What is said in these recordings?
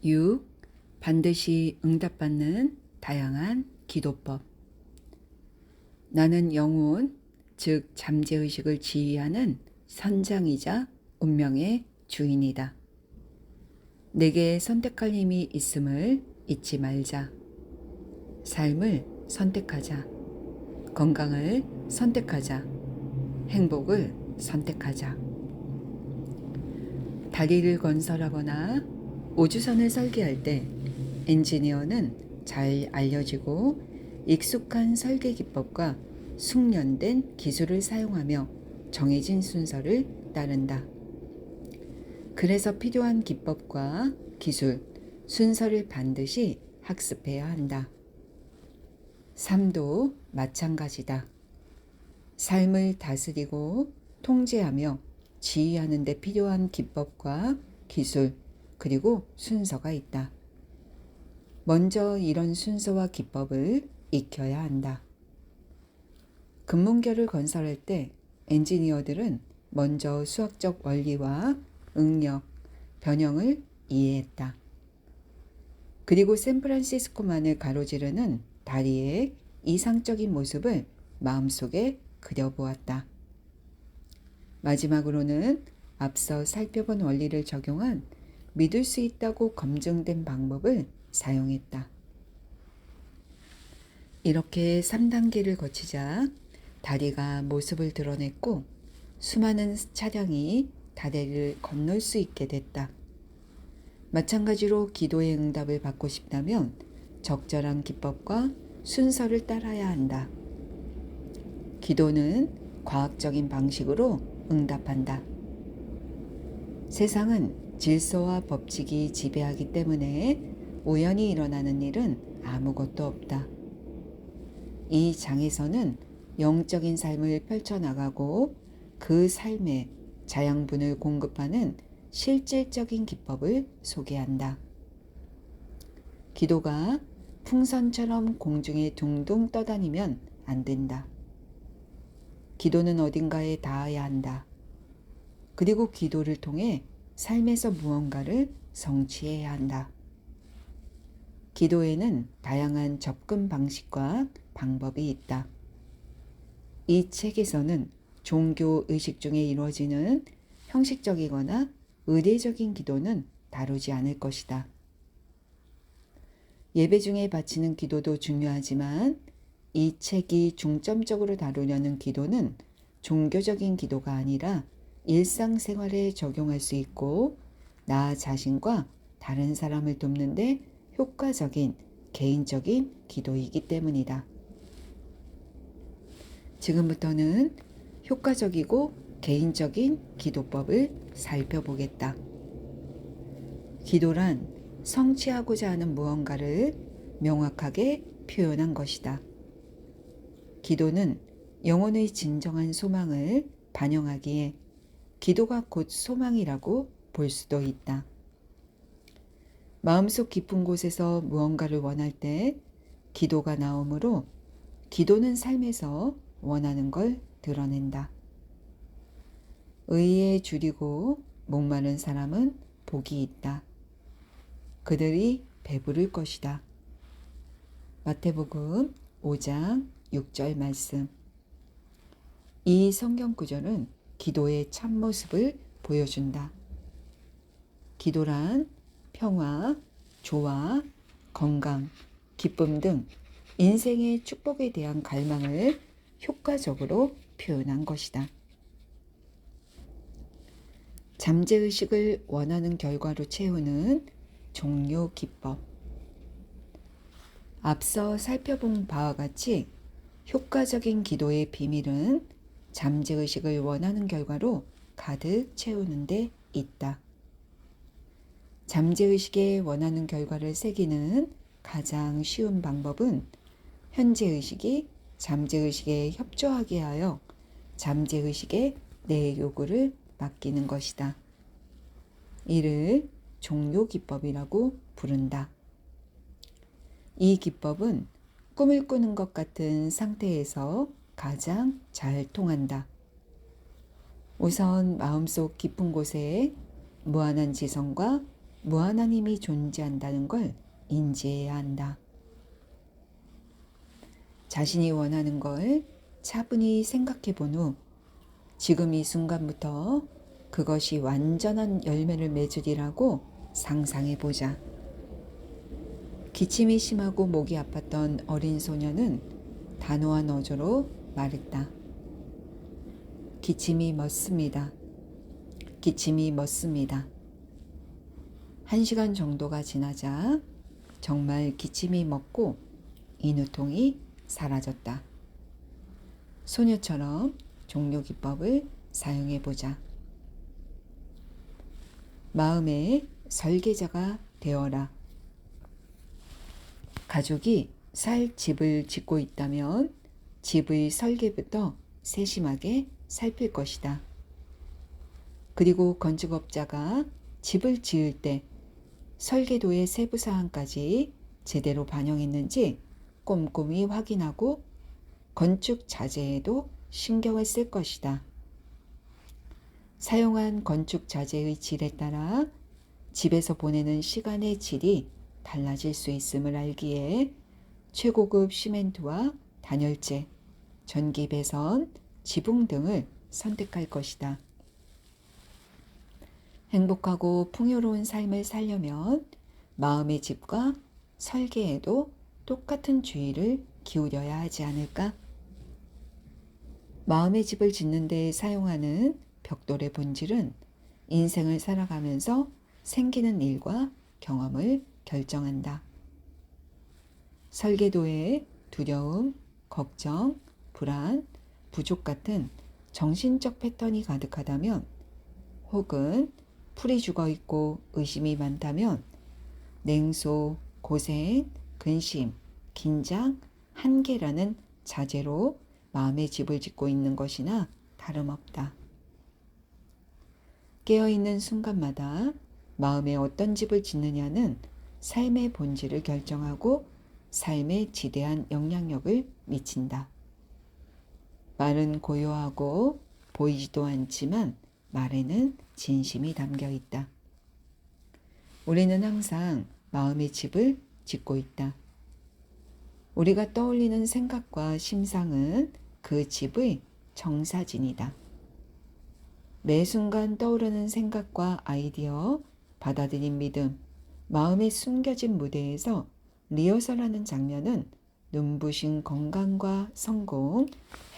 6. 반드시 응답받는 다양한 기도법. 나는 영혼, 즉 잠재의식을 지휘하는 선장이자 운명의 주인이다. 내게 선택할 힘이 있음을 잊지 말자. 삶을 선택하자. 건강을 선택하자. 행복을 선택하자. 다리를 건설하거나 우주선을 설계할 때 엔지니어는 잘 알려지고 익숙한 설계 기법과 숙련된 기술을 사용하며 정해진 순서를 따른다. 그래서 필요한 기법과 기술, 순서를 반드시 학습해야 한다. 삶도 마찬가지다. 삶을 다스리고 통제하며 지휘하는 데 필요한 기법과 기술, 그리고 순서가 있다. 먼저 이런 순서와 기법을 익혀야 한다. 금문결을 건설할 때 엔지니어들은 먼저 수학적 원리와 응력, 변형을 이해했다. 그리고 샌프란시스코만을 가로지르는 다리의 이상적인 모습을 마음속에 그려보았다. 마지막으로는 앞서 살펴본 원리를 적용한 믿을 수 있다고 검증된 방법을 사용했다. 이렇게 3단계를 거치자 다리가 모습을 드러냈고 수많은 차량이 다리를 건널 수 있게 됐다. 마찬가지로 기도의 응답을 받고 싶다면 적절한 기법과 순서를 따라야 한다. 기도는 과학적인 방식으로 응답한다. 세상은 질서와 법칙이 지배하기 때문에 우연히 일어나는 일은 아무것도 없다. 이 장에서는 영적인 삶을 펼쳐나가고 그 삶에 자양분을 공급하는 실질적인 기법을 소개한다. 기도가 풍선처럼 공중에 둥둥 떠다니면 안 된다. 기도는 어딘가에 닿아야 한다. 그리고 기도를 통해 삶에서 무언가를 성취해야 한다. 기도에는 다양한 접근 방식과 방법이 있다. 이 책에서는 종교 의식 중에 이루어지는 형식적이거나 의례적인 기도는 다루지 않을 것이다. 예배 중에 바치는 기도도 중요하지만 이 책이 중점적으로 다루려는 기도는 종교적인 기도가 아니라 일상생활에 적용할 수 있고 나 자신과 다른 사람을 돕는데 효과적인 개인적인 기도이기 때문이다. 지금부터는 효과적이고 개인적인 기도법을 살펴보겠다. 기도란 성취하고자 하는 무언가를 명확하게 표현한 것이다. 기도는 영혼의 진정한 소망을 반영하기에 기도가 곧 소망이라고 볼 수도 있다. 마음속 깊은 곳에서 무언가를 원할 때 기도가 나오므로 기도는 삶에서 원하는 걸 드러낸다. 의에 줄이고 목마른 사람은 복이 있다. 그들이 배부를 것이다. 마태복음 5장 6절 말씀. 이 성경 구절은 기도의 참모습을 보여준다. 기도란 평화, 조화, 건강, 기쁨 등 인생의 축복에 대한 갈망을 효과적으로 표현한 것이다. 잠재의식을 원하는 결과로 채우는 종료 기법. 앞서 살펴본 바와 같이 효과적인 기도의 비밀은 잠재의식을 원하는 결과로 가득 채우는 데 있다. 잠재의식에 원하는 결과를 새기는 가장 쉬운 방법은 현재의식이 잠재의식에 협조하게 하여 잠재의식에 내 요구를 맡기는 것이다. 이를 종료 기법이라고 부른다. 이 기법은 꿈을 꾸는 것 같은 상태에서 가장 잘 통한다. 우선 마음속 깊은 곳에 무한한 지성과 무한한 힘이 존재한다는 걸 인지해야 한다. 자신이 원하는 걸 차분히 생각해 본 후 지금 이 순간부터 그것이 완전한 열매를 맺으리라고 상상해 보자. 기침이 심하고 목이 아팠던 어린 소녀는 단호한 어조로 말했다. 기침이 멎습니다. 기침이 멎습니다. 1시간 정도가 지나자 정말 기침이 멎고 인후통이 사라졌다. 소녀처럼 종료 기법을 사용해 보자. 마음의 설계자가 되어라. 가족이 살 집을 짓고 있다면 집의 설계부터 세심하게 살필 것이다. 그리고 건축업자가 집을 지을 때 설계도의 세부 사항까지 제대로 반영했는지 꼼꼼히 확인하고 건축 자재에도 신경을 쓸 것이다. 사용한 건축 자재의 질에 따라 집에서 보내는 시간의 질이 달라질 수 있음을 알기에 최고급 시멘트와 단열재, 전기 배선, 지붕 등을 선택할 것이다. 행복하고 풍요로운 삶을 살려면 마음의 집과 설계에도 똑같은 주의를 기울여야 하지 않을까? 마음의 집을 짓는 데 사용하는 벽돌의 본질은 인생을 살아가면서 생기는 일과 경험을 결정한다. 설계도에 두려움, 걱정, 불안, 부족 같은 정신적 패턴이 가득하다면 혹은 풀이 죽어 있고 의심이 많다면 냉소, 고생, 근심, 긴장, 한계라는 자재로 마음의 집을 짓고 있는 것이나 다름없다. 깨어있는 순간마다 마음에 어떤 집을 짓느냐는 삶의 본질을 결정하고 삶에 지대한 영향력을 미친다. 말은 고요하고 보이지도 않지만 말에는 진심이 담겨 있다. 우리는 항상 마음의 집을 짓고 있다. 우리가 떠올리는 생각과 심상은 그 집의 정사진이다. 매 순간 떠오르는 생각과 아이디어, 받아들인 믿음, 마음에 숨겨진 무대에서 리허설하는 장면은 눈부신 건강과 성공,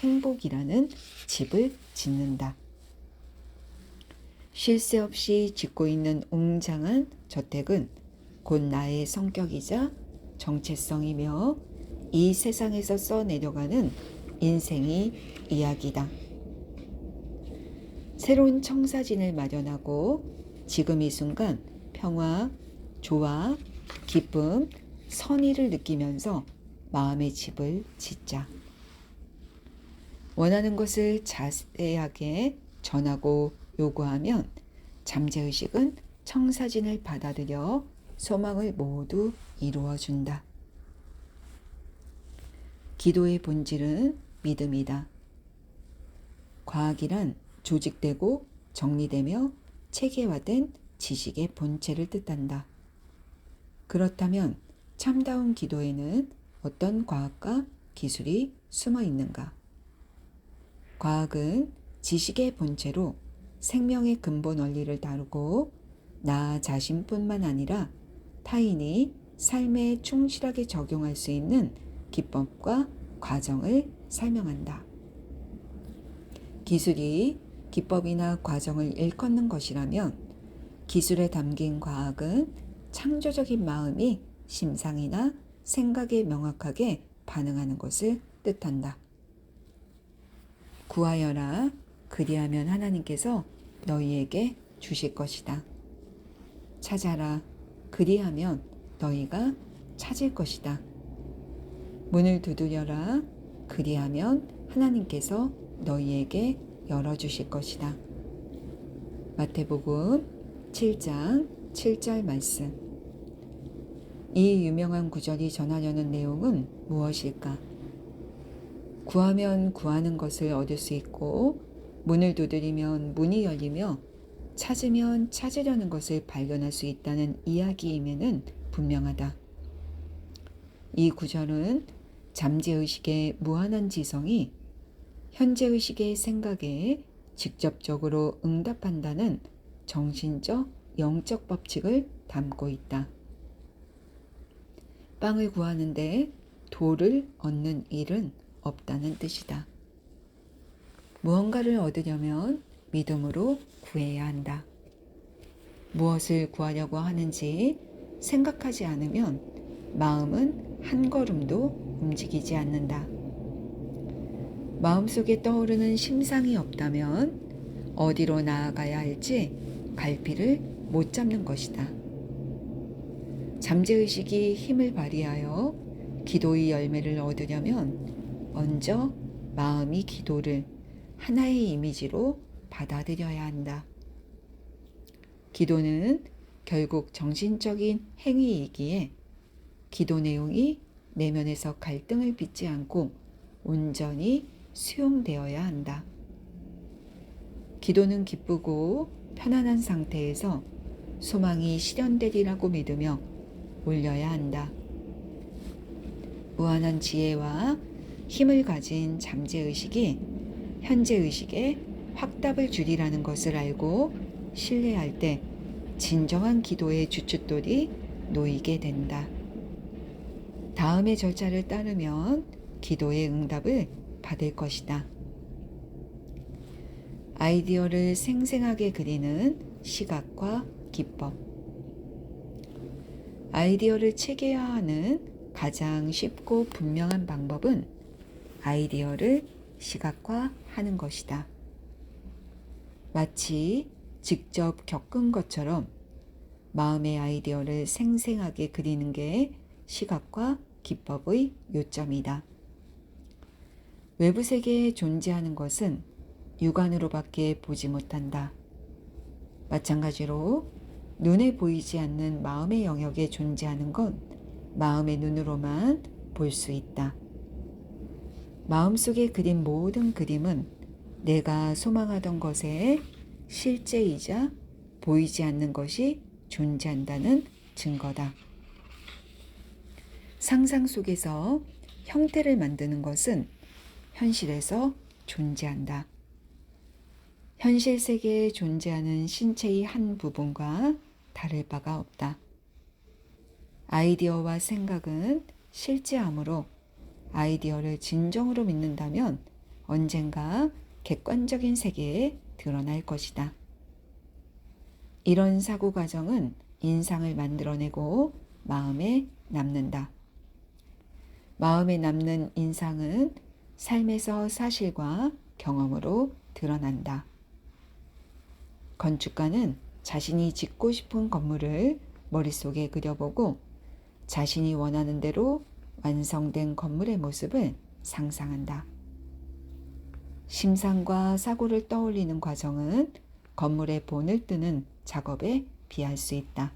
행복이라는 집을 짓는다. 쉴 새 없이 짓고 있는 웅장한 저택은 곧 나의 성격이자 정체성이며 이 세상에서 써내려가는 인생의 이야기다. 새로운 청사진을 마련하고 지금 이 순간 평화, 조화, 기쁨, 선의를 느끼면서 마음의 집을 짓자. 원하는 것을 자세하게 전하고 요구하면 잠재의식은 청사진을 받아들여 소망을 모두 이루어준다. 기도의 본질은 믿음이다. 과학이란 조직되고 정리되며 체계화된 지식의 본체를 뜻한다. 그렇다면 참다운 기도에는 어떤 과학과 기술이 숨어 있는가? 과학은 지식의 본체로 생명의 근본 원리를 다루고 나 자신뿐만 아니라 타인이 삶에 충실하게 적용할 수 있는 기법과 과정을 설명한다. 기술이 기법이나 과정을 일컫는 것이라면 기술에 담긴 과학은 창조적인 마음이 심상이나 생각에 명확하게 반응하는 것을 뜻한다. 구하여라. 그리하면 하나님께서 너희에게 주실 것이다. 찾아라. 그리하면 너희가 찾을 것이다. 문을 두드려라. 그리하면 하나님께서 너희에게 열어주실 것이다. 마태복음 7장 7절 말씀. 이 유명한 구절이 전하려는 내용은 무엇일까? 구하면 구하는 것을 얻을 수 있고 문을 두드리면 문이 열리며 찾으면 찾으려는 것을 발견할 수 있다는 이야기임에는 분명하다. 이 구절은 잠재의식의 무한한 지성이 현재의식의 생각에 직접적으로 응답한다는 정신적, 영적 법칙을 담고 있다. 빵을 구하는데 돌을 얻는 일은 없다는 뜻이다. 무언가를 얻으려면 믿음으로 구해야 한다. 무엇을 구하려고 하는지 생각하지 않으면 마음은 한 걸음도 움직이지 않는다. 마음속에 떠오르는 심상이 없다면 어디로 나아가야 할지 갈피를 못 잡는 것이다. 잠재의식이 힘을 발휘하여 기도의 열매를 얻으려면 먼저 마음이 기도를 하나의 이미지로 받아들여야 한다. 기도는 결국 정신적인 행위이기에 기도 내용이 내면에서 갈등을 빚지 않고 온전히 수용되어야 한다. 기도는 기쁘고 편안한 상태에서 소망이 실현되리라고 믿으며 올려야 한다. 무한한 지혜와 힘을 가진 잠재의식이 현재의식에 확답을 주리라는 것을 알고 신뢰할 때 진정한 기도의 주춧돌이 놓이게 된다. 다음의 절차를 따르면 기도의 응답을 받을 것이다. 아이디어를 생생하게 그리는 시각과 기법. 아이디어를 체계화하는 가장 쉽고 분명한 방법은 아이디어를 시각화하는 것이다. 마치 직접 겪은 것처럼 마음의 아이디어를 생생하게 그리는 게 시각화 기법의 요점이다. 외부 세계에 존재하는 것은 육안으로밖에 보지 못한다. 마찬가지로 눈에 보이지 않는 마음의 영역에 존재하는 건 마음의 눈으로만 볼 수 있다. 마음속에 그린 모든 그림은 내가 소망하던 것의 실제이자 보이지 않는 것이 존재한다는 증거다. 상상 속에서 형태를 만드는 것은 현실에서 존재한다. 현실 세계에 존재하는 신체의 한 부분과 다를 바가 없다. 아이디어와 생각은 실제하므로 아이디어를 진정으로 믿는다면 언젠가 객관적인 세계에 드러날 것이다. 이런 사고 과정은 인상을 만들어내고 마음에 남는다. 마음에 남는 인상은 삶에서 사실과 경험으로 드러난다. 건축가는 자신이 짓고 싶은 건물을 머릿속에 그려보고 자신이 원하는 대로 완성된 건물의 모습을 상상한다. 심상과 사고를 떠올리는 과정은 건물의 본을 뜨는 작업에 비할 수 있다.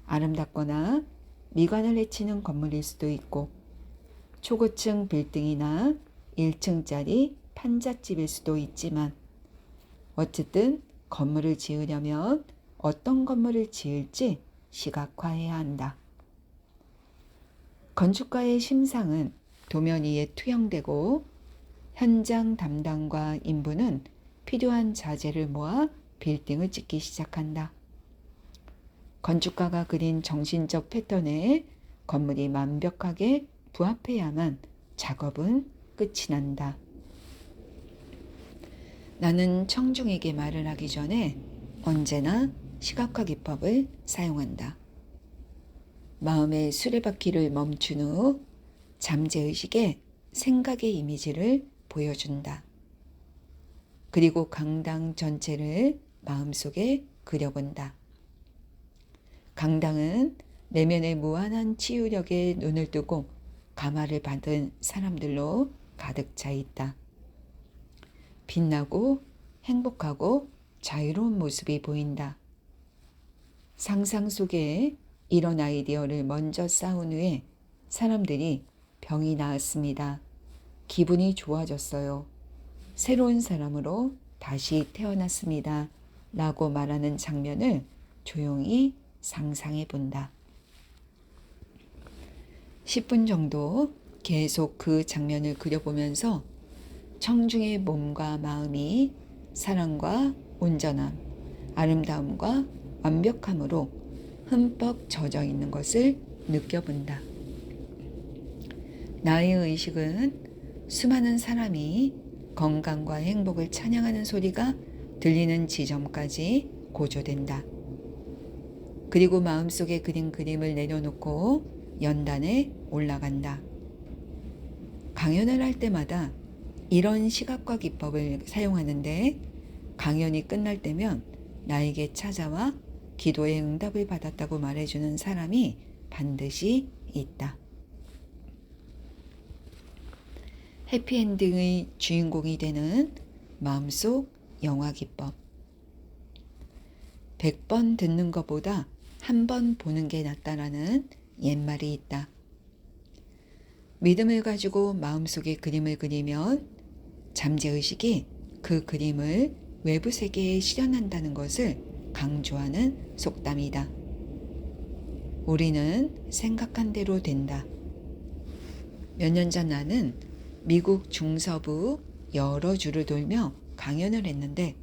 아름답거나 미관을 해치는 건물일 수도 있고 초고층 빌딩이나 1층짜리 판잣집일 수도 있지만 어쨌든 건물을 지으려면 어떤 건물을 지을지 시각화해야 한다. 건축가의 심상은 도면 위에 투영되고 현장 담당과 인부는 필요한 자재를 모아 빌딩을 짓기 시작한다. 건축가가 그린 정신적 패턴에 건물이 완벽하게 부합해야만 작업은 끝이 난다. 나는 청중에게 말을 하기 전에 언제나 시각화 기법을 사용한다. 마음의 수레바퀴를 멈춘 후 잠재의식에 생각의 이미지를 보여준다. 그리고 강당 전체를 마음속에 그려본다. 강당은 내면의 무한한 치유력에 눈을 뜨고 감화를 받은 사람들로 가득 차 있다. 빛나고 행복하고 자유로운 모습이 보인다. 상상 속에 이런 아이디어를 먼저 쌓은 후에 사람들이 병이 나았습니다. 기분이 좋아졌어요. 새로운 사람으로 다시 태어났습니다. 라고 말하는 장면을 조용히 상상해 본다. 10분 정도 계속 그 장면을 그려보면서 청중의 몸과 마음이 사랑과 온전함, 아름다움과 완벽함으로 흠뻑 젖어 있는 것을 느껴본다. 나의 의식은 수많은 사람이 건강과 행복을 찬양하는 소리가 들리는 지점까지 고조된다. 그리고 마음속에 그린 그림을 내려놓고 연단에 올라간다. 강연을 할 때마다 이런 시각과 기법을 사용하는데 강연이 끝날 때면 나에게 찾아와 기도의 응답을 받았다고 말해주는 사람이 반드시 있다. 해피엔딩의 주인공이 되는 마음속 영화 기법. 100번 듣는 것보다 한 번 보는 게 낫다라는 옛말이 있다. 믿음을 가지고 마음속에 그림을 그리면 잠재의식이 그 그림을 외부 세계에 실현한다는 것을 강조하는 속담이다. 우리는 생각한 대로 된다. 몇 년 전 나는 미국 중서부 여러 주를 돌며 강연을 했는데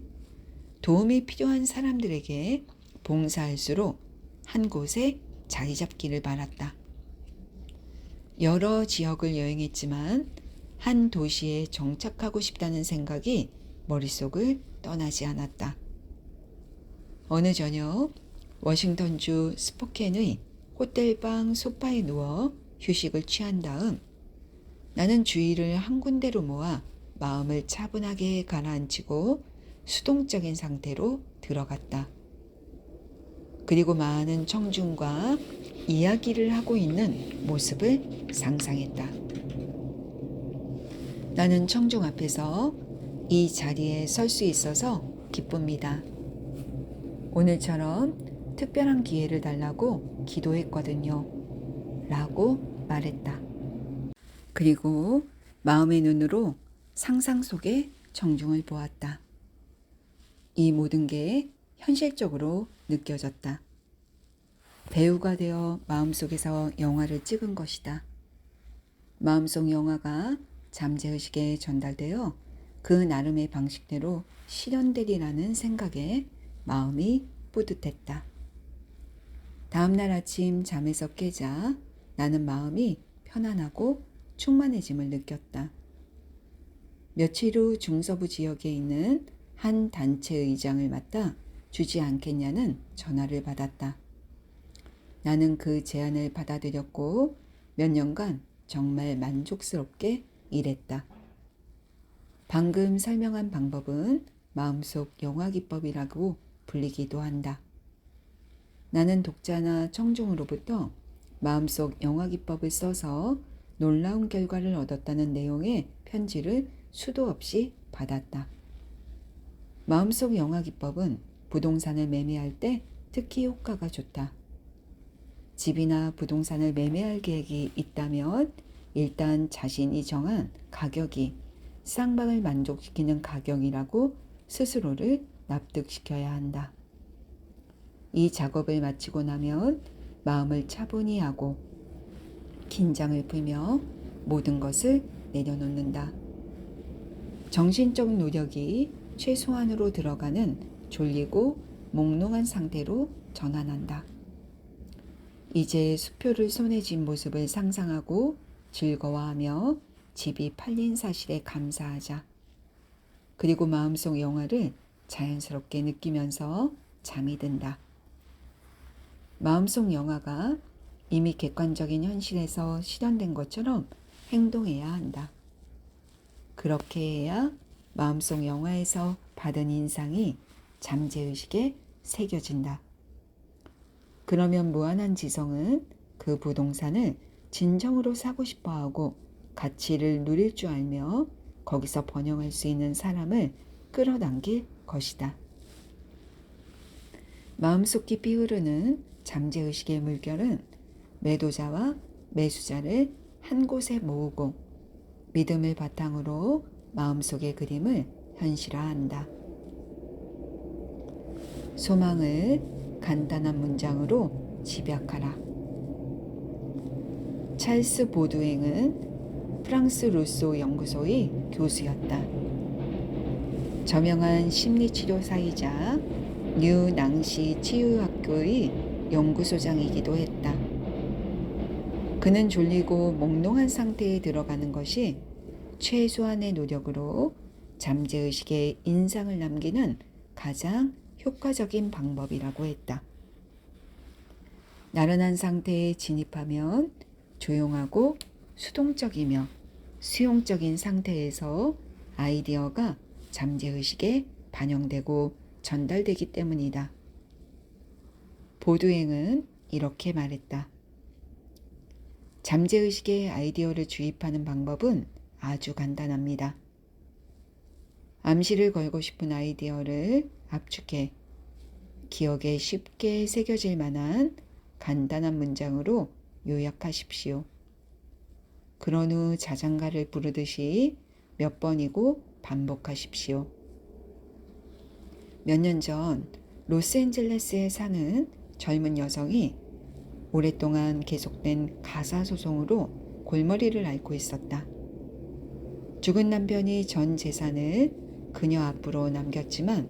도움이 필요한 사람들에게 봉사할수록 한 곳에 자리 잡기를 바랐다. 여러 지역을 여행했지만 한 도시에 정착하고 싶다는 생각이 머릿속을 떠나지 않았다. 어느 저녁 워싱턴주 스포켄의 호텔방 소파에 누워 휴식을 취한 다음 나는 주의를 한 군데로 모아 마음을 차분하게 가라앉히고 수동적인 상태로 들어갔다. 그리고 많은 청중과 이야기를 하고 있는 모습을 상상했다. 나는 청중 앞에서 이 자리에 설 수 있어서 기쁩니다. 오늘처럼 특별한 기회를 달라고 기도했거든요. 라고 말했다. 그리고 마음의 눈으로 상상 속의 청중을 보았다. 이 모든 게 현실적으로 느껴졌다. 배우가 되어 마음속에서 영화를 찍은 것이다. 마음속 영화가 잠재의식에 전달되어 그 나름의 방식대로 실현되리라는 생각에 마음이 뿌듯했다. 다음날 아침 잠에서 깨자 나는 마음이 편안하고 충만해짐을 느꼈다. 며칠 후 중서부 지역에 있는 한 단체 의장을 맡아 주지 않겠냐는 전화를 받았다. 나는 그 제안을 받아들였고 몇 년간 정말 만족스럽게 일했다. 방금 설명한 방법은 마음속 영화 기법이라고 불리기도 한다. 나는 독자나 청중으로부터 마음속 영화 기법을 써서 놀라운 결과를 얻었다는 내용의 편지를 수도 없이 받았다. 마음속 영화 기법은 부동산을 매매할 때 특히 효과가 좋다. 집이나 부동산을 매매할 계획이 있다면 일단 자신이 정한 가격이 쌍방을 만족시키는 가격이라고 스스로를 납득시켜야 한다. 이 작업을 마치고 나면 마음을 차분히 하고 긴장을 풀며 모든 것을 내려놓는다. 정신적 노력이 최소한으로 들어가는 졸리고 몽롱한 상태로 전환한다. 이제 수표를 손에 쥔 모습을 상상하고 즐거워하며 집이 팔린 사실에 감사하자. 그리고 마음속 영화를 자연스럽게 느끼면서 잠이 든다. 마음속 영화가 이미 객관적인 현실에서 실현된 것처럼 행동해야 한다. 그렇게 해야 마음속 영화에서 받은 인상이 잠재의식에 새겨진다. 그러면 무한한 지성은 그 부동산을 진정으로 사고 싶어 하고 가치를 누릴 줄 알며 거기서 번영할 수 있는 사람을 끌어당길 것이다. 마음속 깊이 흐르는 잠재의식의 물결은 매도자와 매수자를 한 곳에 모으고 믿음을 바탕으로 마음속의 그림을 현실화한다. 소망을 간단한 문장으로 집약하라. 찰스 보두앵은 프랑스 루소 연구소의 교수였다. 저명한 심리치료사이자 뉴 낭시 치유학교의 연구소장이기도 했다. 그는 졸리고 몽롱한 상태에 들어가는 것이 최소한의 노력으로 잠재의식에 인상을 남기는 가장 효과적인 방법이라고 했다. 나른한 상태에 진입하면 조용하고 수동적이며 수용적인 상태에서 아이디어가 잠재의식에 반영되고 전달되기 때문이다. 보두앵은 이렇게 말했다. 잠재의식에 아이디어를 주입하는 방법은 아주 간단합니다. 암시를 걸고 싶은 아이디어를 압축해 기억에 쉽게 새겨질 만한 간단한 문장으로 요약하십시오. 그런 후 자장가를 부르듯이 몇 번이고 반복하십시오. 몇 년 전 로스앤젤레스에 사는 젊은 여성이 오랫동안 계속된 가사소송으로 골머리를 앓고 있었다. 죽은 남편이 전 재산을 그녀 앞으로 남겼지만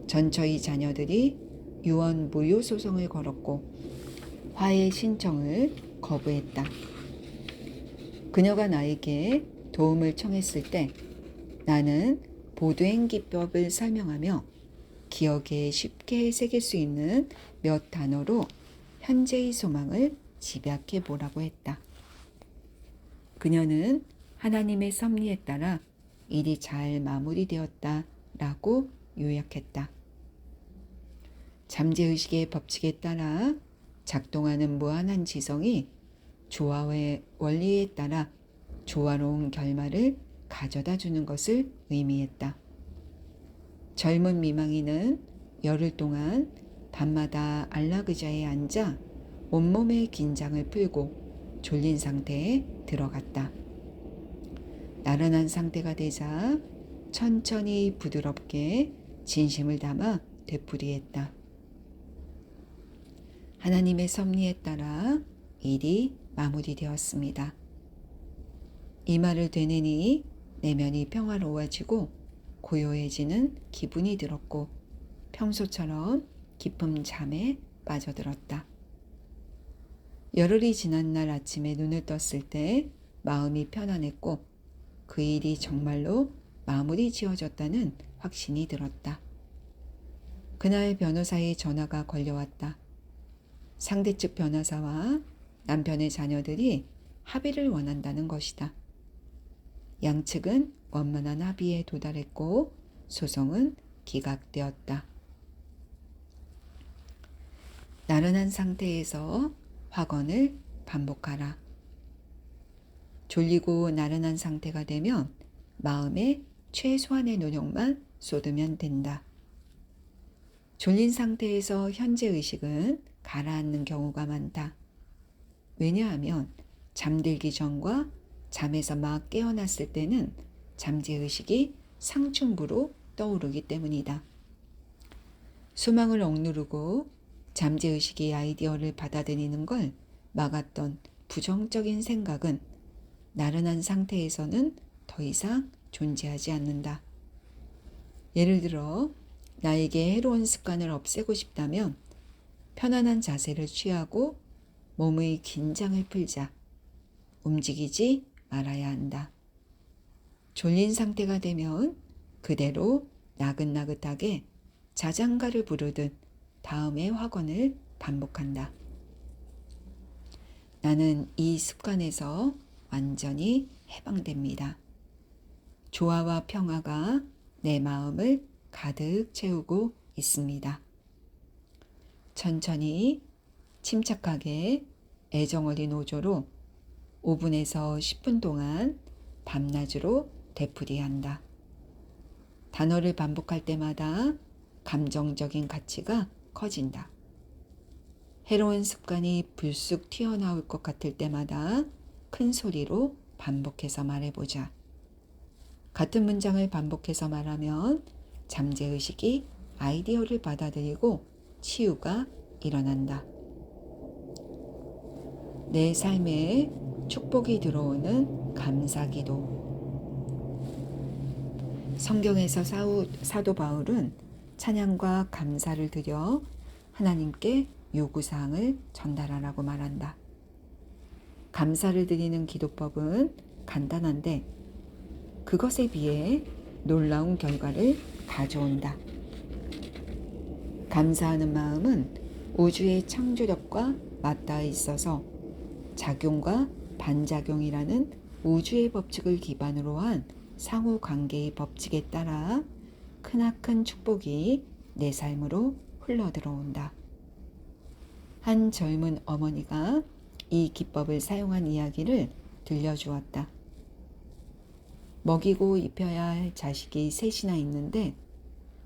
전처의 자녀들이 유언 무효 소송을 걸었고 화해 신청을 거부했다. 그녀가 나에게 도움을 청했을 때 나는 보두앵 기법을 설명하며 기억에 쉽게 새길 수 있는 몇 단어로 현재의 소망을 집약해 보라고 했다. 그녀는 하나님의 섭리에 따라 일이 잘 마무리되었다 라고 요약했다. 잠재의식의 법칙에 따라 작동하는 무한한 지성이 조화의 원리에 따라 조화로운 결말을 가져다 주는 것을 의미했다. 젊은 미망이는 열흘 동안 밤마다 안락의자에 앉아 온몸의 긴장을 풀고 졸린 상태에 들어갔다. 나른한 상태가 되자 천천히 부드럽게 진심을 담아 되풀이했다. 하나님의 섭리에 따라 일이 마무리되었습니다. 이 말을 되뇌니 내면이 평화로워지고 고요해지는 기분이 들었고 평소처럼 깊은 잠에 빠져들었다. 열흘이 지난 날 아침에 눈을 떴을 때 마음이 편안했고 그 일이 정말로 마무리 지어졌다는 확신이 들었다. 그날 변호사의 전화가 걸려왔다. 상대 측 변호사와 남편의 자녀들이 합의를 원한다는 것이다. 양측은 원만한 합의에 도달했고 소송은 기각되었다. 나른한 상태에서 확언을 반복하라. 졸리고 나른한 상태가 되면 마음에 최소한의 노력만 쏟으면 된다. 졸린 상태에서 현재 의식은 가라앉는 경우가 많다. 왜냐하면 잠들기 전과 잠에서 막 깨어났을 때는 잠재의식이 상충부로 떠오르기 때문이다. 소망을 억누르고 잠재의식이 아이디어를 받아들이는 걸 막았던 부정적인 생각은 나른한 상태에서는 더 이상 존재하지 않는다. 예를 들어 나에게 해로운 습관을 없애고 싶다면 편안한 자세를 취하고 몸의 긴장을 풀자. 움직이지 말아야 한다. 졸린 상태가 되면 그대로 나긋나긋하게 자장가를 부르듯 다음의 확언을 반복한다. 나는 이 습관에서 완전히 해방됩니다. 조화와 평화가 내 마음을 가득 채우고 있습니다. 천천히 침착하게 애정어린 오조로 5분에서 10분 동안 밤낮으로 되풀이한다. 단어를 반복할 때마다 감정적인 가치가 커진다. 해로운 습관이 불쑥 튀어나올 것 같을 때마다 큰 소리로 반복해서 말해보자. 같은 문장을 반복해서 말하면 잠재의식이 아이디어를 받아들이고 치유가 일어난다. 내 삶에 축복이 들어오는 감사기도. 성경에서 사도 바울은 찬양과 감사를 드려 하나님께 요구사항을 전달하라고 말한다. 감사를 드리는 기도법은 간단한데 그것에 비해 놀라운 결과를 가져온다. 감사하는 마음은 우주의 창조력과 맞닿아 있어서 작용과 반작용이라는 우주의 법칙을 기반으로 한 상호관계의 법칙에 따라 크나큰 축복이 내 삶으로 흘러들어온다. 한 젊은 어머니가 이 기법을 사용한 이야기를 들려주었다. 먹이고 입혀야 할 자식이 셋이나 있는데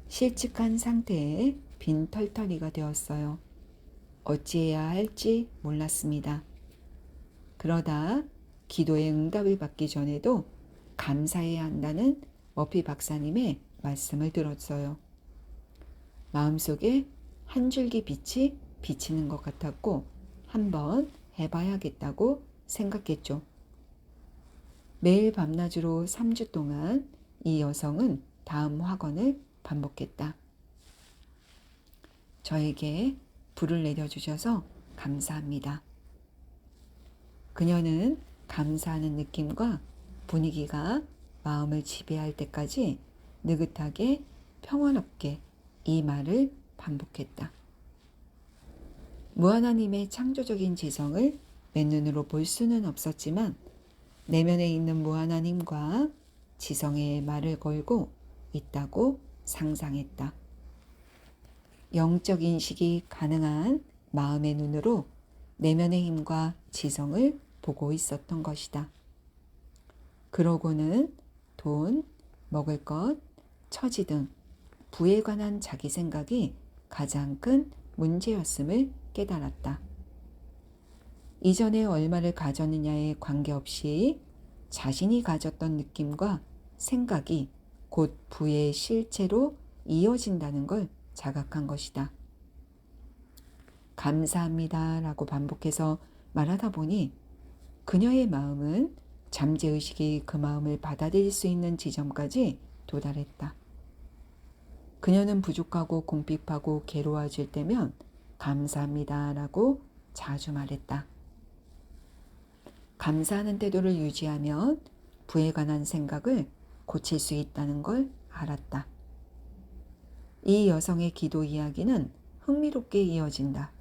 실직한 상태에 빈털터리가 되었어요. 어찌해야 할지 몰랐습니다. 그러다 기도의 응답을 받기 전에도 감사해야 한다는 머피 박사님의 말씀을 들었어요. 마음속에 한 줄기 빛이 비치는 것 같았고 한번 해봐야겠다고 생각했죠. 매일 밤낮으로 3주 동안 이 여성은 다음 확언을 반복했다. 저에게 불을 내려주셔서 감사합니다. 그녀는 감사하는 느낌과 분위기가 마음을 지배할 때까지 느긋하게 평화롭게 이 말을 반복했다. 무하나님의 창조적인 지성을 맨눈으로 볼 수는 없었지만 내면에 있는 무하나님과 지성의 말을 걸고 있다고 상상했다. 영적 인식이 가능한 마음의 눈으로 내면의 힘과 지성을 보고 있었던 것이다. 그러고는 돈, 먹을 것, 처지 등 부에 관한 자기 생각이 가장 큰 문제였음을 깨달았다. 이전에 얼마를 가졌느냐에 관계없이 자신이 가졌던 느낌과 생각이 곧 부의 실체로 이어진다는 걸 자각한 것이다. 감사합니다 라고 반복해서 말하다 보니 그녀의 마음은 잠재의식이 그 마음을 받아들일 수 있는 지점까지 도달했다. 그녀는 부족하고 궁핍하고 괴로워질 때면 감사합니다 라고 자주 말했다. 감사하는 태도를 유지하면 부에 관한 생각을 고칠 수 있다는 걸 알았다. 이 여성의 기도 이야기는 흥미롭게 이어진다.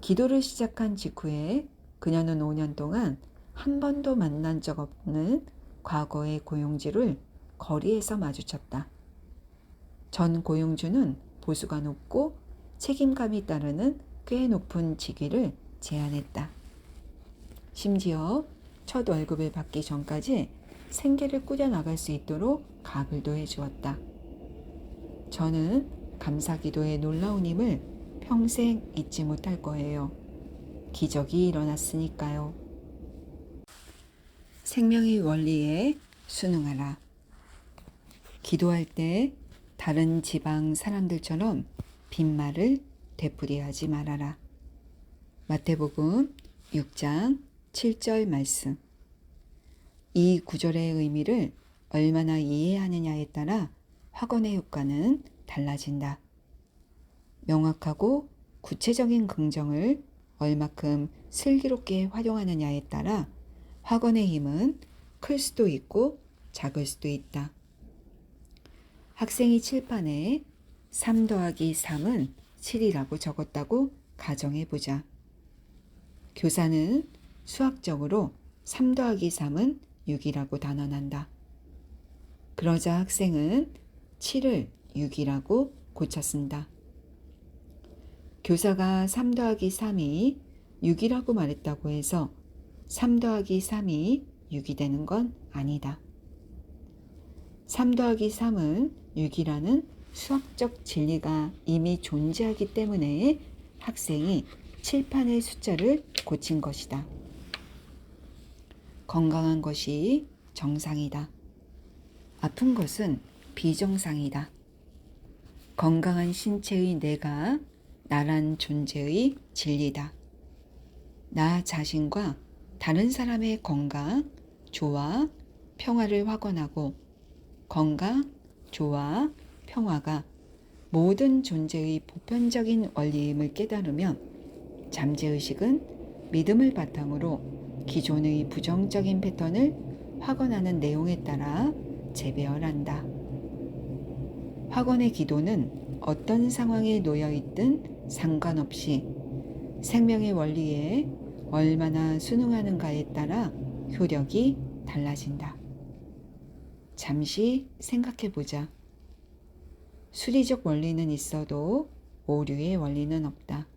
기도를 시작한 직후에 그녀는 5년 동안 한 번도 만난 적 없는 과거의 고용주를 거리에서 마주쳤다. 전 고용주는 보수가 높고 책임감이 따르는 꽤 높은 직위를 제안했다. 심지어 첫 월급을 받기 전까지 생계를 꾸려나갈 수 있도록 가불도 해주었다. 저는 감사기도의 놀라운 힘을 평생 잊지 못할 거예요. 기적이 일어났으니까요. 생명의 원리에 순응하라. 기도할 때 다른 지방 사람들처럼 빈말을 되풀이하지 말아라. 마태복음 6장 7절 말씀. 이 구절의 의미를 얼마나 이해하느냐에 따라 확언의 효과는 달라진다. 명확하고 구체적인 긍정을 얼마큼 슬기롭게 활용하느냐에 따라 확언의 힘은 클 수도 있고 작을 수도 있다. 학생이 칠판에 3 더하기 3은 7이라고 적었다고 가정해보자. 교사는 수학적으로 3 더하기 3은 6이라고 단언한다. 그러자 학생은 7을 6이라고 고쳤습니다. 교사가 3 더하기 3이 6이라고 말했다고 해서 3 더하기 3이 6이 되는 건 아니다. 3 더하기 3은 6이라는 수학적 진리가 이미 존재하기 때문에 학생이 칠판의 숫자를 고친 것이다. 건강한 것이 정상이다. 아픈 것은 비정상이다. 건강한 신체의 내가 나란 존재의 진리다. 나 자신과 다른 사람의 건강, 조화, 평화를 확언하고 건강, 조화, 평화가 모든 존재의 보편적인 원리임을 깨달으면 잠재의식은 믿음을 바탕으로 기존의 부정적인 패턴을 확언하는 내용에 따라 재배열한다. 확언의 기도는 어떤 상황에 놓여 있든 상관없이 생명의 원리에 얼마나 순응하는가에 따라 효력이 달라진다. 잠시 생각해 보자. 수리적 원리는 있어도 오류의 원리는 없다.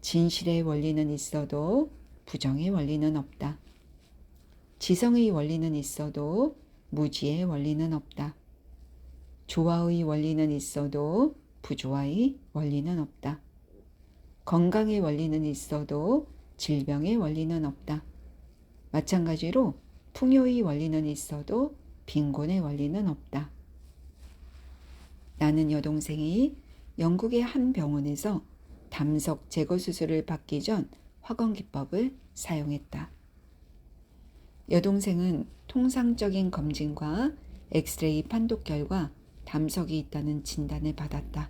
진실의 원리는 있어도 부정의 원리는 없다. 지성의 원리는 있어도 무지의 원리는 없다. 조화의 원리는 있어도 부조화의 원리는 없다. 건강의 원리는 있어도 질병의 원리는 없다. 마찬가지로 풍요의 원리는 있어도 빈곤의 원리는 없다. 나는 여동생이 영국의 한 병원에서 담석 제거 수술을 받기 전 확언 기법을 사용했다. 여동생은 통상적인 검진과 엑스레이 판독 결과 담석이 있다는 진단을 받았다.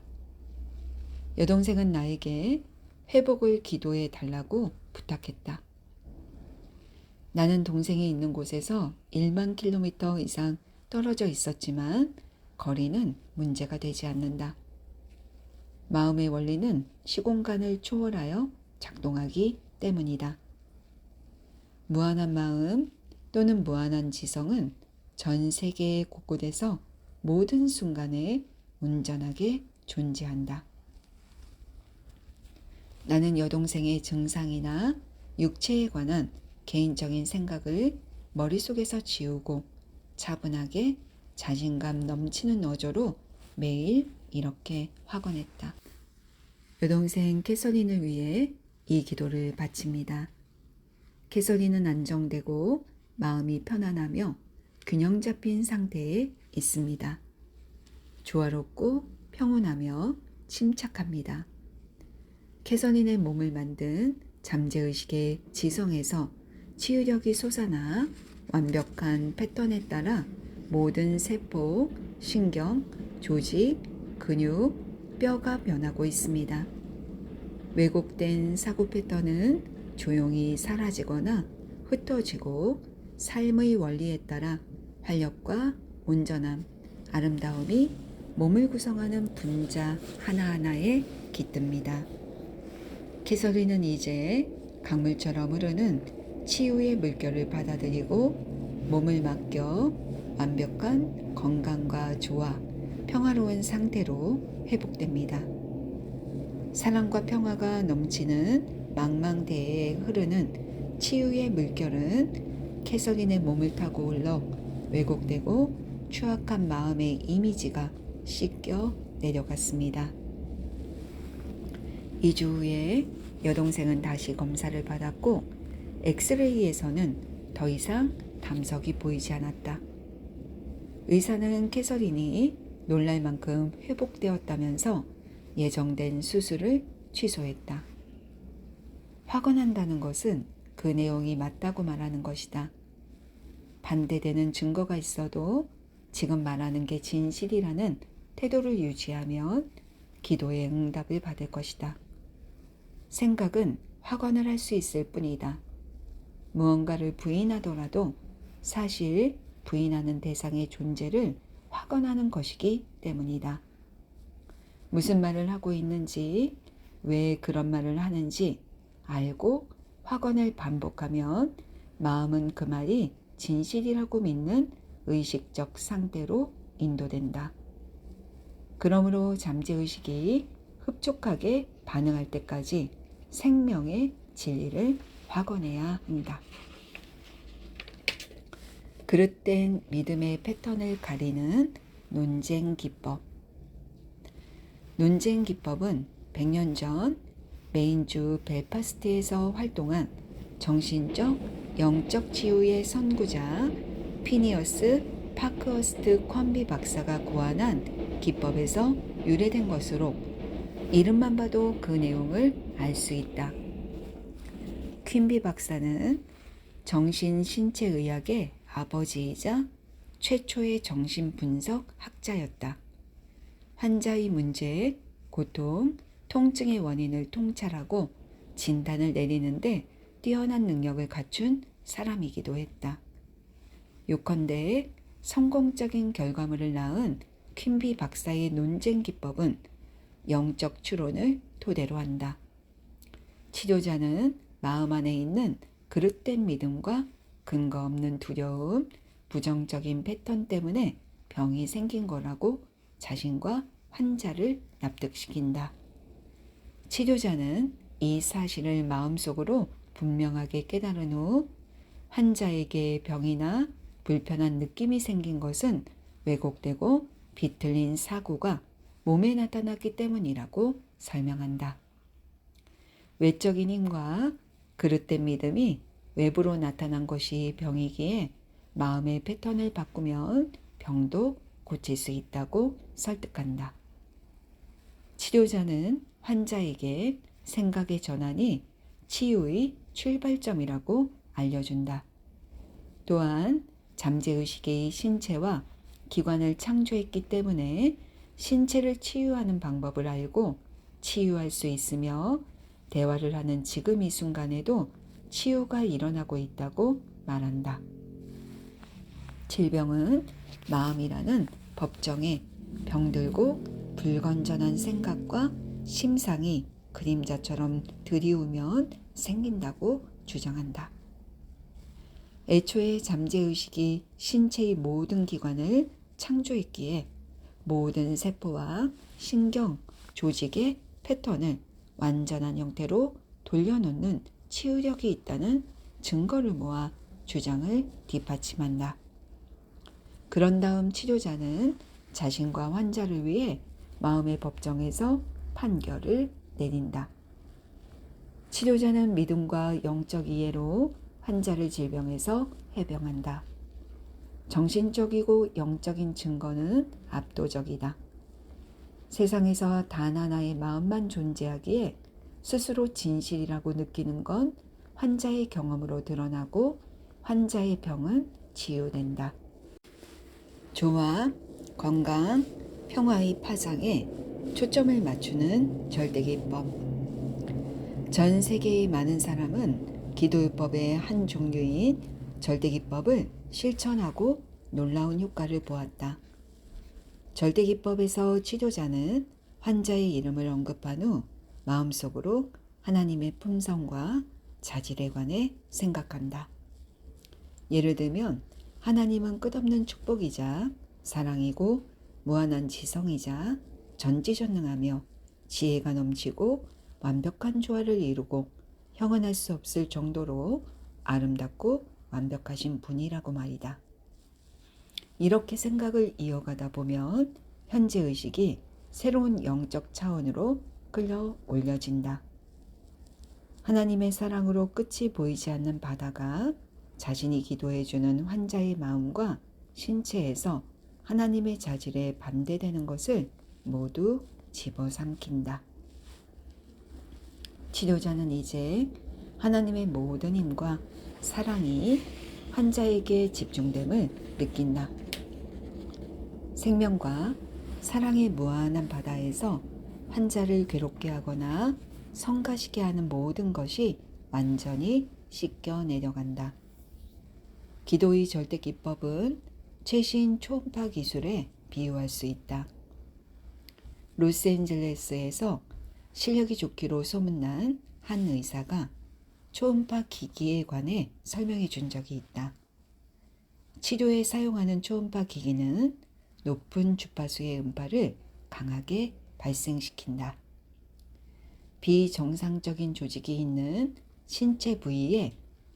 여동생은 나에게 회복을 기도해 달라고 부탁했다. 나는 동생이 있는 곳에서 1만 킬로미터 이상 떨어져 있었지만 거리는 문제가 되지 않는다. 마음의 원리는 시공간을 초월하여 작동하기 때문이다. 무한한 마음 또는 무한한 지성은 전 세계 곳곳에서 모든 순간에 온전하게 존재한다. 나는 여동생의 증상이나 육체에 관한 개인적인 생각을 머릿속에서 지우고 차분하게 자신감 넘치는 어조로 매일 이렇게 확언했다. 여동생 캐서린을 위해 이 기도를 바칩니다. 캐서린은 안정되고 마음이 편안하며 균형 잡힌 상태에 있습니다. 조화롭고 평온하며 침착합니다. 캐서린의 몸을 만든 잠재의식의 지성에서 치유력이 솟아나 완벽한 패턴에 따라 모든 세포, 신경, 조직, 근육, 뼈가 변하고 있습니다. 왜곡된 사고 패턴은 조용히 사라지거나 흩어지고 삶의 원리에 따라 활력과 온전함, 아름다움이 몸을 구성하는 분자 하나하나에 깃듭니다. 캐서린은 이제 강물처럼 흐르는 치유의 물결을 받아들이고 몸을 맡겨 완벽한 건강과 조화, 평화로운 상태로 회복됩니다. 사랑과 평화가 넘치는 망망대해에 흐르는 치유의 물결은 캐서린의 몸을 타고 흘러 왜곡되고 추악한 마음의 이미지가 씻겨 내려갔습니다. 2주 후에 여동생은 다시 검사를 받았고 엑스레이에서는 더 이상 담석이 보이지 않았다. 의사는 캐서린이 놀랄 만큼 회복되었다면서 예정된 수술을 취소했다. 확언한다는 것은 그 내용이 맞다고 말하는 것이다. 반대되는 증거가 있어도 지금 말하는 게 진실이라는 태도를 유지하면 기도의 응답을 받을 것이다. 생각은 확언을 할 수 있을 뿐이다. 무언가를 부인하더라도 사실 부인하는 대상의 존재를 확언하는 것이기 때문이다. 무슨 말을 하고 있는지, 왜 그런 말을 하는지 알고 확언을 반복하면 마음은 그 말이 진실이라고 믿는 의식적 상태로 인도된다. 그러므로 잠재의식이 흡족하게 반응할 때까지 생명의 진리를 확언해야 한다. 그릇된 믿음의 패턴을 가리는 논쟁 기법. 논쟁 기법은 100년 전 메인주 벨파스트에서 활동한 정신적, 영적 치유의 선구자 피니어스 파크허스트 昆비 박사가 고안한 기법에서 유래된 것으로 이름만 봐도 그 내용을 알 수 있다. 퀸비 박사는 정신신체의학의 아버지이자 최초의 정신분석 학자였다. 환자의 문제, 고통, 통증의 원인을 통찰하고 진단을 내리는데 뛰어난 능력을 갖춘 사람이기도 했다. 요컨대 성공적인 결과물을 낳은 퀸비 박사의 논쟁 기법은 영적 추론을 토대로 한다. 치료자는 마음 안에 있는 그릇된 믿음과 근거 없는 두려움, 부정적인 패턴 때문에 병이 생긴 거라고 자신과 환자를 납득시킨다. 치료자는 이 사실을 마음속으로 분명하게 깨달은 후 환자에게 병이나 불편한 느낌이 생긴 것은 왜곡되고 비틀린 사고가 몸에 나타났기 때문이라고 설명한다. 외적인 힘과 그릇된 믿음이 외부로 나타난 것이 병이기에 마음의 패턴을 바꾸면 병도 고칠 수 있다고 설득한다. 치료자는 환자에게 생각의 전환이 치유의 출발점이라고 알려준다. 또한 잠재의식이 신체와 기관을 창조했기 때문에 신체를 치유하는 방법을 알고 치유할 수 있으며 대화를 하는 지금 이 순간에도 치유가 일어나고 있다고 말한다. 질병은 마음이라는 법정에 병들고 불건전한 생각과 심상이 그림자처럼 들이우면 생긴다고 주장한다. 애초에 잠재의식이 신체의 모든 기관을 창조했기에 모든 세포와 신경, 조직의 패턴을 완전한 형태로 돌려놓는 치유력이 있다는 증거를 모아 주장을 뒷받침한다. 그런 다음 치료자는 자신과 환자를 위해 마음의 법정에서 판결을 내린다. 치료자는 믿음과 영적 이해로 환자를 질병에서 해병한다. 정신적이고 영적인 증거는 압도적이다. 세상에서 단 하나의 마음만 존재하기에 스스로 진실이라고 느끼는 건 환자의 경험으로 드러나고 환자의 병은 치유된다. 조화, 건강, 평화의 파장에 초점을 맞추는 절대기법. 전 세계의 많은 사람은 기도요법의 한 종류인 절대기법을 실천하고 놀라운 효과를 보았다. 절대기법에서 치료자는 환자의 이름을 언급한 후 마음속으로 하나님의 품성과 자질에 관해 생각한다. 예를 들면 하나님은 끝없는 축복이자 사랑이고 무한한 지성이자 전지전능하며 지혜가 넘치고 완벽한 조화를 이루고 형언할 수 없을 정도로 아름답고 완벽하신 분이라고 말이다. 이렇게 생각을 이어가다 보면 현재의식이 새로운 영적 차원으로 끌려 올려진다. 하나님의 사랑으로 끝이 보이지 않는 바다가 자신이 기도해주는 환자의 마음과 신체에서 하나님의 자질에 반대되는 것을 모두 집어삼킨다. 치료자는 이제 하나님의 모든 힘과 사랑이 환자에게 집중됨을 느낀다. 생명과 사랑의 무한한 바다에서 환자를 괴롭게 하거나 성가시게 하는 모든 것이 완전히 씻겨 내려간다. 기도의 절대 기법은 최신 초음파 기술에 비유할 수 있다. 로스앤젤레스에서 실력이 좋기로 소문난 한 의사가 초음파 기기에 관해 설명해 준 적이 있다. 치료에 사용하는 초음파 기기는 높은 주파수의 음파를 강하게 발생시킨다. 비정상적인 조직이 있는 신체 부위에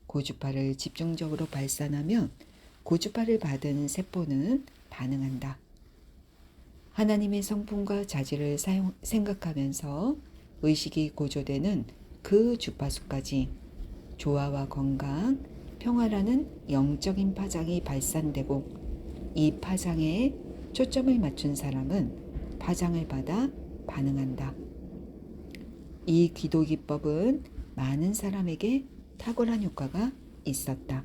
고주파를 집중적으로 발산하면 고주파를 받은 세포는 반응한다. 하나님의 성품과 자질을 생각하면서 의식이 고조되는 그 주파수까지 조화와 건강, 평화라는 영적인 파장이 발산되고 이 파장에 초점을 맞춘 사람은 파장을 받아 반응한다. 이 기도 기법은 많은 사람에게 탁월한 효과가 있었다.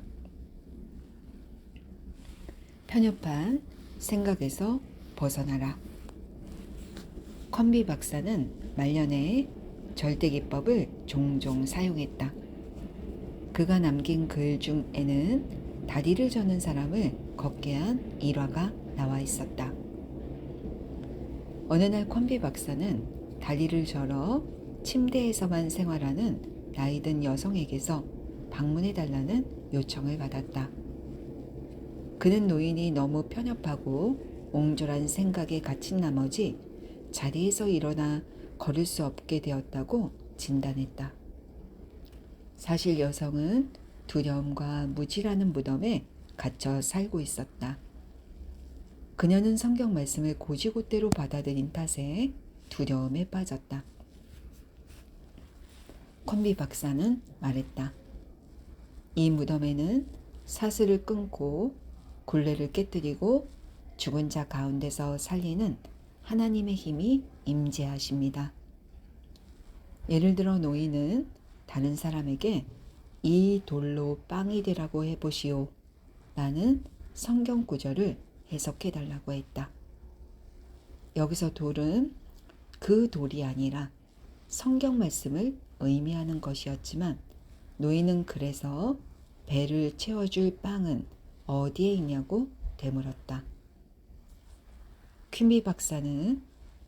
편협한 생각에서 벗어나라. 컴비 박사는 말년에 절대 기법을 종종 사용했다. 그가 남긴 글 중에는 다리를 저는 사람을 걷게 한 일화가 나와 있었다. 어느 날 컴비 박사는 다리를 저러 침대에서만 생활하는 나이든 여성에게서 방문해달라는 요청을 받았다. 그는 노인이 너무 편협하고 옹졸한 생각에 갇힌 나머지 자리에서 일어나 걸을 수 없게 되었다고 진단했다. 사실 여성은 두려움과 무지라는 무덤에 갇혀 살고 있었다. 그녀는 성경 말씀을 곧이곧대로 받아들인 탓에 두려움에 빠졌다. 콤비 박사는 말했다. 이 무덤에는 사슬을 끊고 굴레를 깨뜨리고 죽은 자 가운데서 살리는 하나님의 힘이 임재하십니다. 예를 들어 노인은 다른 사람에게 이 돌로 빵이 되라고 해보시오 라는 성경 구절을 해석해 달라고 했다. 여기서 돌은 그 돌이 아니라 성경 말씀을 의미하는 것이었지만 노인은 그래서 배를 채워줄 빵은 어디에 있냐고 되물었다. 퀸비 박사는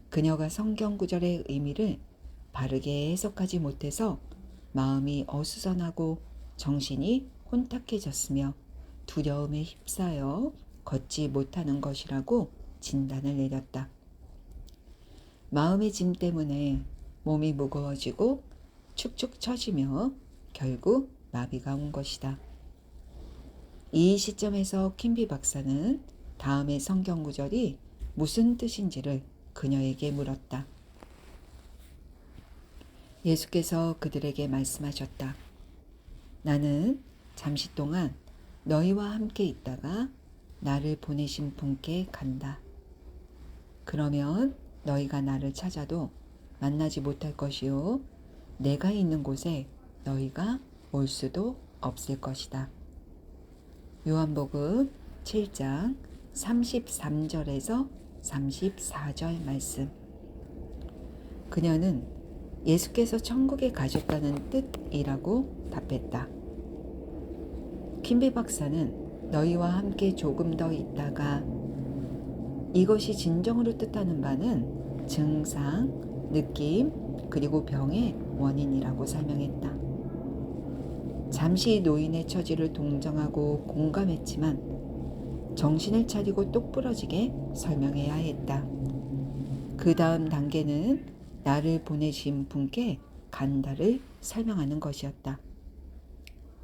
그녀가 성경 구절의 의미를 바르게 해석하지 못해서 마음이 어수선하고 정신이 혼탁해졌으며 두려움에 휩싸여 걷지 못하는 것이라고 진단을 내렸다. 마음의 짐 때문에 몸이 무거워지고 축축 처지며 결국 마비가 온 것이다. 이 시점에서 킴비 박사는 다음의 성경 구절이 무슨 뜻인지를 그녀에게 물었다. 예수께서 그들에게 말씀하셨다. 나는 잠시 동안 너희와 함께 있다가 나를 보내신 분께 간다. 그러면 너희가 나를 찾아도 만나지 못할 것이요 내가 있는 곳에 너희가 올 수도 없을 것이다. 요한복음 7장 33절에서 34절 말씀. 그녀는 예수께서 천국에 가셨다는 뜻이라고 답했다. 킴비 박사는 너희와 함께 조금 더 있다가 이것이 진정으로 뜻하는 바는 증상, 느낌, 그리고 병의 원인이라고 설명했다. 잠시 노인의 처지를 동정하고 공감했지만 정신을 차리고 똑부러지게 설명해야 했다. 그 다음 단계는 나를 보내신 분께 간다를 설명하는 것이었다.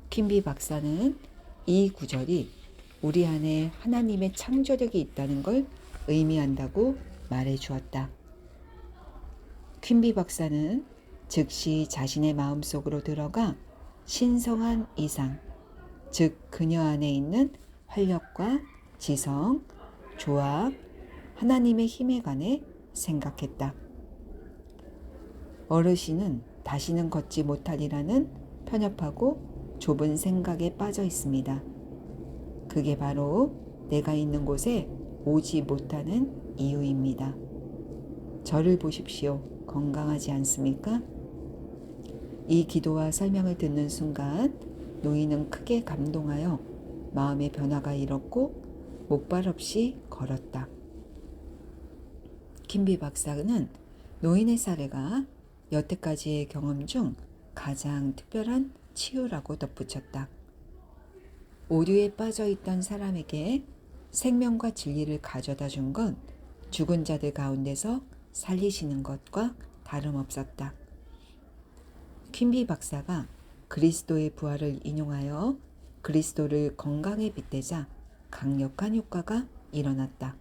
킴비 박사는 이 구절이 우리 안에 하나님의 창조력이 있다는 걸 의미한다고 말해 주었다. 퀸비 박사는 즉시 자신의 마음속으로 들어가 신성한 이상, 즉 그녀 안에 있는 활력과 지성, 조합, 하나님의 힘에 관해 생각했다. 어르신은 다시는 걷지 못하리라는 편협하고 좁은 생각에 빠져 있습니다. 그게 바로 내가 있는 곳에 오지 못하는 이유입니다. 저를 보십시오. 건강하지 않습니까? 이 기도와 설명을 듣는 순간 노인은 크게 감동하여 마음의 변화가 일었고 목발 없이 걸었다. 킴비 박사는 노인의 사례가 여태까지의 경험 중 가장 특별한 치유라고 덧붙였다. 오류에 빠져 있던 사람에게 생명과 진리를 가져다 준 건 죽은 자들 가운데서 살리시는 것과 다름없었다. 퀸비 박사가 그리스도의 부활을 인용하여 그리스도를 건강에 빗대자 강력한 효과가 일어났다.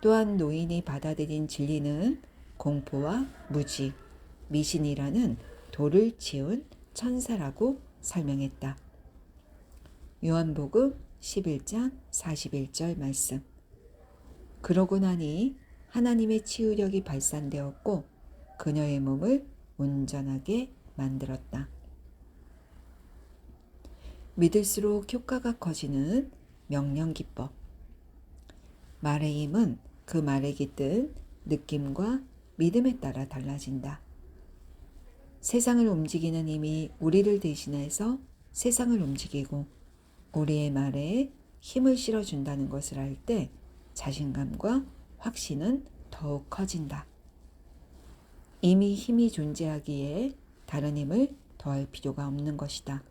또한 노인이 받아들인 진리는 공포와 무지, 미신이라는 돌을 치운 천사라고 설명했다. 요한복음 11장 41절 말씀. 그러고 나니 하나님의 치유력이 발산되었고 그녀의 몸을 온전하게 만들었다. 믿을수록 효과가 커지는 명령기법. 말의 힘은 그 말에 깃든 느낌과 믿음에 따라 달라진다. 세상을 움직이는 힘이 우리를 대신해서 세상을 움직이고 우리의 말에 힘을 실어준다는 것을 알 때 자신감과 확신은 더욱 커진다. 이미 힘이 존재하기에 다른 힘을 더할 필요가 없는 것이다.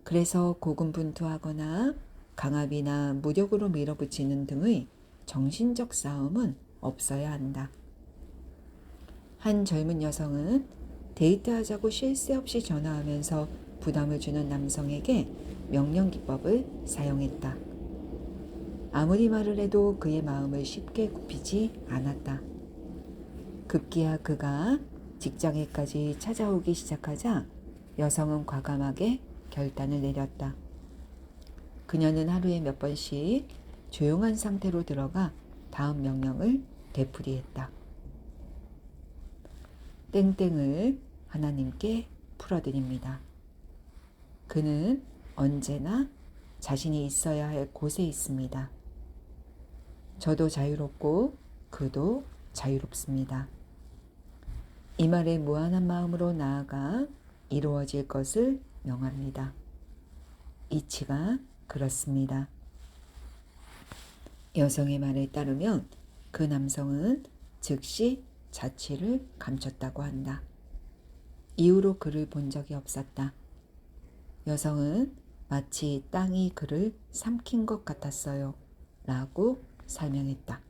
그래서 고군분투하거나 강압이나 무력으로 밀어붙이는 등의 정신적 싸움은 없어야 한다. 한 젊은 여성은 데이트하자고 쉴 새 없이 전화하면서 부담을 주는 남성에게 명령기법을 사용했다. 아무리 말을 해도 그의 마음을 쉽게 굽히지 않았다. 급기야 그가 직장에까지 찾아오기 시작하자 여성은 과감하게 결단을 내렸다. 그녀는 하루에 몇 번씩 조용한 상태로 들어가 다음 명령을 되풀이했다. 땡땡을 하나님께 풀어드립니다. 그는 언제나 자신이 있어야 할 곳에 있습니다. 저도 자유롭고 그도 자유롭습니다. 이 말에 무한한 마음으로 나아가 이루어질 것을 명합니다. 이치가 그렇습니다. 여성의 말에 따르면 그 남성은 즉시 자취를 감췄다고 한다. 이후로 그를 본 적이 없었다. 여성은 마치 땅이 그를 삼킨 것 같았어요. 라고 설명했다.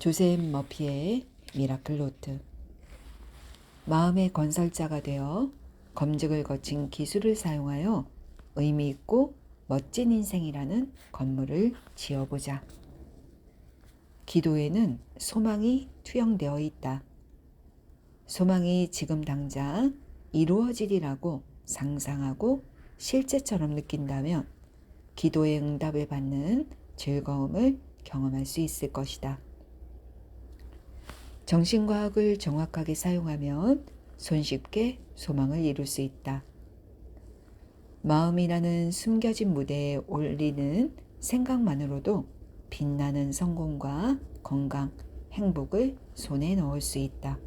조셉 머피의 미라클 노트. 마음의 건설자가 되어 검증을 거친 기술을 사용하여 의미 있고 멋진 인생이라는 건물을 지어보자. 기도에는 소망이 투영되어 있다. 소망이 지금 당장 이루어지리라고 상상하고 실제처럼 느낀다면 기도의 응답을 받는 즐거움을 경험할 수 있을 것이다. 정신과학을 정확하게 사용하면 손쉽게 소망을 이룰 수 있다. 마음이라는 숨겨진 무대에 올리는 생각만으로도 빛나는 성공과 건강, 행복을 손에 넣을 수 있다.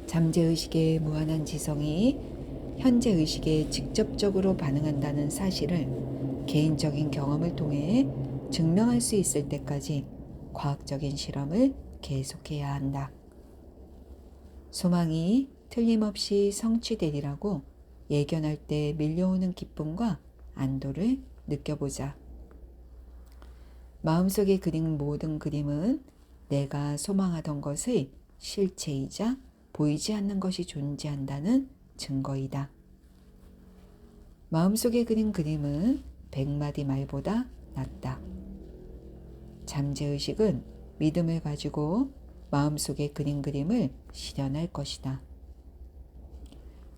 잠재의식의 무한한 지성이 현재의식에 직접적으로 반응한다는 사실을 개인적인 경험을 통해 증명할 수 있을 때까지 과학적인 실험을 계속해야 한다. 소망이 틀림없이 성취되리라고 예견할 때 밀려오는 기쁨과 안도를 느껴보자. 마음속에 그린 모든 그림은 내가 소망하던 것의 실체이자 보이지 않는 것이 존재한다는 증거이다. 마음속에 그린 그림은 100마디 말보다 낫다. 잠재의식은 믿음을 가지고 마음속에 그린 그림을 실현할 것이다.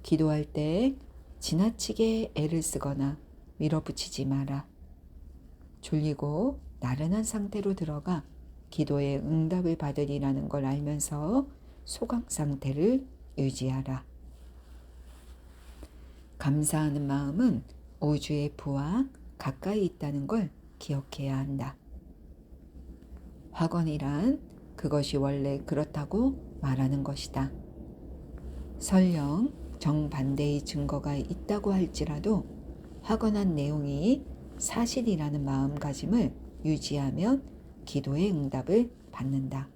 기도할 때 지나치게 애를 쓰거나 밀어붙이지 마라. 졸리고 나른한 상태로 들어가 기도의 응답을 받으리라는 걸 알면서 소강 상태를 유지하라. 감사하는 마음은 우주의 부와 가까이 있다는 걸 기억해야 한다. 확언이란 그것이 원래 그렇다고 말하는 것이다. 설령 정반대의 증거가 있다고 할지라도 확언한 내용이 사실이라는 마음가짐을 유지하면 기도의 응답을 받는다.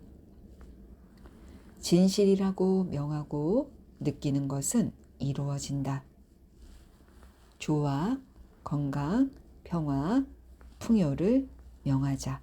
진실이라고 명하고 느끼는 것은 이루어진다. 조화, 건강, 평화, 풍요를 명하자.